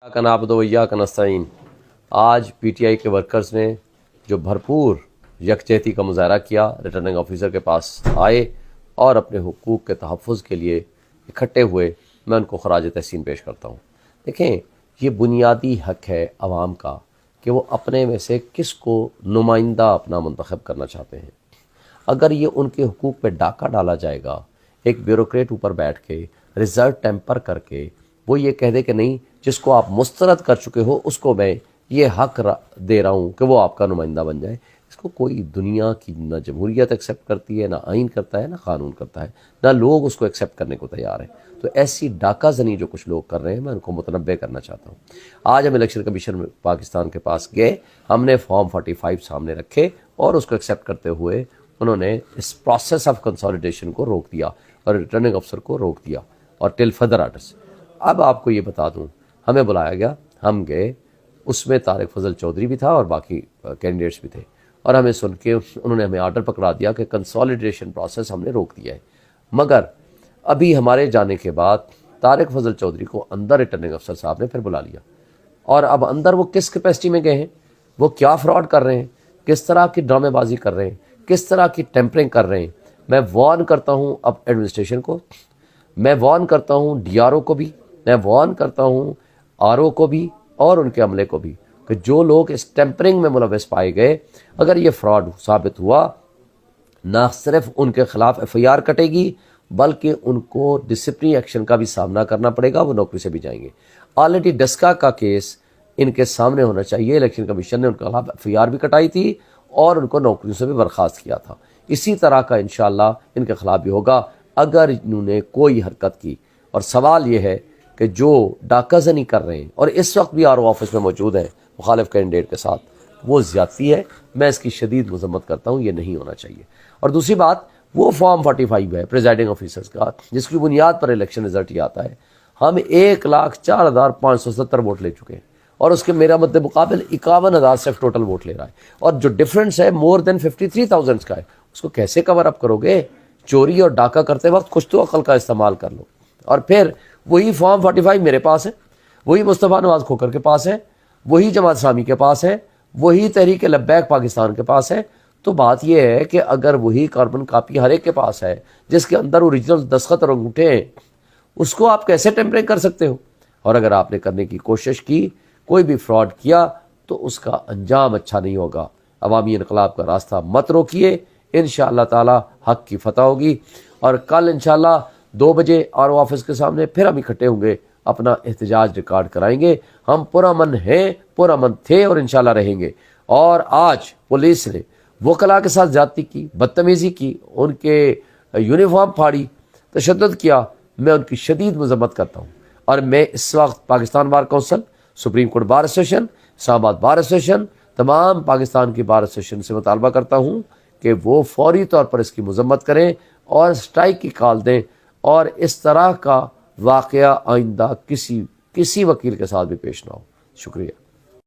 इय्याक नअबुदु व इय्याक नस्तईन। आज पीटीआई के वर्कर्स ने जो भरपूर यकजहती का मुजाहरा किया, रिटर्निंग ऑफिसर के पास आए और अपने हुकूक के तहफ़्फ़ुज़ के लिए इकट्ठे हुए, मैं उनको ख़राज तहसीन पेश करता हूँ। देखें, ये बुनियादी हक है अवाम का कि वो अपने में से किस को नुमाइंदा अपना मुंतखब करना चाहते हैं। अगर ये उनके हुकूक पे डाका डाला जाएगा, एक ब्यूरोक्रेट ऊपर बैठ के रिज़ल्ट टेम्पर करके वो ये कह दे कि नहीं, जिसको आप मुस्तरद कर चुके हो उसको मैं ये हक दे रहा हूँ कि वो आपका नुमाइंदा बन जाए, इसको कोई दुनिया की ना जमहूरियत एक्सेप्ट करती है, ना आइन करता है, ना कानून करता है, ना लोग उसको एक्सेप्ट करने को तैयार हैं। तो ऐसी डाका जनी जो कुछ लोग कर रहे हैं, मैं उनको मुतनब्बे करना चाहता हूँ। आज हम इलेक्शन कमीशन पाकिस्तान के पास गए, हमने फॉर्म 45 सामने रखे और उसको एक्सेप्ट करते हुए उन्होंने इस प्रोसेस ऑफ कंसोलिडेशन को रोक दिया और रिटर्निंग अफसर को रोक दिया और टिल फर्दर आर्डर्स। अब आपको ये बता दूं, हमें बुलाया गया, हम गए, उसमें तारिक फजल चौधरी भी था और बाकी कैंडिडेट्स भी थे, और हमें सुन के उन्होंने हमें आर्डर पकड़ा दिया कि कंसोलिडेशन प्रोसेस हमने रोक दिया है। मगर अभी हमारे जाने के बाद तारिक फजल चौधरी को अंदर रिटर्निंग अफसर साहब ने फिर बुला लिया, और अब अंदर वो किस कैपेसिटी में गए हैं, वो क्या फ्रॉड कर रहे हैं, किस तरह की ड्रामेबाजी कर रहे हैं, किस तरह की टेम्परिंग कर रहे हैं। मैं वार्न करता हूँ अब एडमिनिस्ट्रेशन को, मैं वार्न करता हूँ डीआरओ को भी, मैं वार्न करता हूँ आरओ को भी और उनके अमले को भी कि जो लोग इस टेम्परिंग में मुलव्वस पाए गए, अगर ये फ्रॉड साबित हुआ, ना सिर्फ उनके खिलाफ एफआईआर कटेगी बल्कि उनको डिसिप्लिनरी एक्शन का भी सामना करना पड़ेगा, वो नौकरी से भी जाएंगे। ऑलरेडी डस्का का केस इनके सामने होना चाहिए, इलेक्शन कमीशन ने उनके खिलाफ एफआईआर भी कटाई थी और उनको नौकरियों से भी बर्खास्त किया था। इसी तरह का इंशाअल्लाह इनके खिलाफ भी होगा अगर इन्होंने कोई हरकत की। और सवाल ये है कि जो डाकाजनी कर रहे हैं और इस वक्त भी आरओ ऑफिस में मौजूद हैं मुखालिफ कैंडिडेट के साथ, वो ज़्यादती है, मैं इसकी शदीद मजम्मत करता हूँ, ये नहीं होना चाहिए। और दूसरी बात, वो फॉर्म 45 है प्रिजाइडिंग ऑफिसर्स का, जिसकी बुनियाद पर इलेक्शन रिजल्ट ही आता है। हम 1,04,570 वोट ले चुके हैं और उसके मेरा मद्दे मुकाबिल 51,000 सिर्फ टोटल वोट ले रहा है, और जो डिफरेंस है मोर देन 53,000 का है, उसको कैसे कवर अप करोगे? चोरी और डाका करते वक्त कुछ तो अकल का इस्तेमाल कर लो। और फिर वही फॉर्म 45 मेरे पास है, वही मुस्तफ़ा नवाज खोकर के पास है, वही जमात इस्लामी के पास है, वही तहरीक लब्बैक पाकिस्तान के पास है। तो बात यह है कि अगर वही कार्बन कापी हर एक के पास है जिसके अंदर ओरिजिनल दस्तखत और अंगूठे हैं, उसको आप कैसे टेम्परिंग कर सकते हो? और अगर आपने करने की कोशिश की, कोई भी फ्रॉड किया, तो उसका अंजाम अच्छा नहीं होगा। अवामी इनकलाब का रास्ता मत रोकिए, इंशाअल्लाह ताला हक की फतह होगी। और कल इंशाअल्लाह 2 बजे आरओ ऑफिस के सामने फिर हम इकट्ठे होंगे, अपना एहतजाज रिकॉर्ड कराएंगे। हम पुरअमन हैं, पुरअमन थे और इंशाअल्लाह रहेंगे। और आज पुलिस ने वकला के साथ ज्यादती की, बदतमीजी की, उनके यूनिफॉर्म फाड़ी, तशद्दुद किया, मैं उनकी शदीद मजम्मत करता हूँ। और मैं इस वक्त Pakistan bar council, supreme court bar association, Islamabad bar association, तमाम पाकिस्तान की बार एसोसिएशन से मुतालबा करता हूँ कि वो फौरी तौर पर इसकी मजम्मत करें और स्ट्राइक की कॉल दें, और इस तरह का वाक़या आइंदा किसी वकील के साथ भी पेश ना हो। शुक्रिया।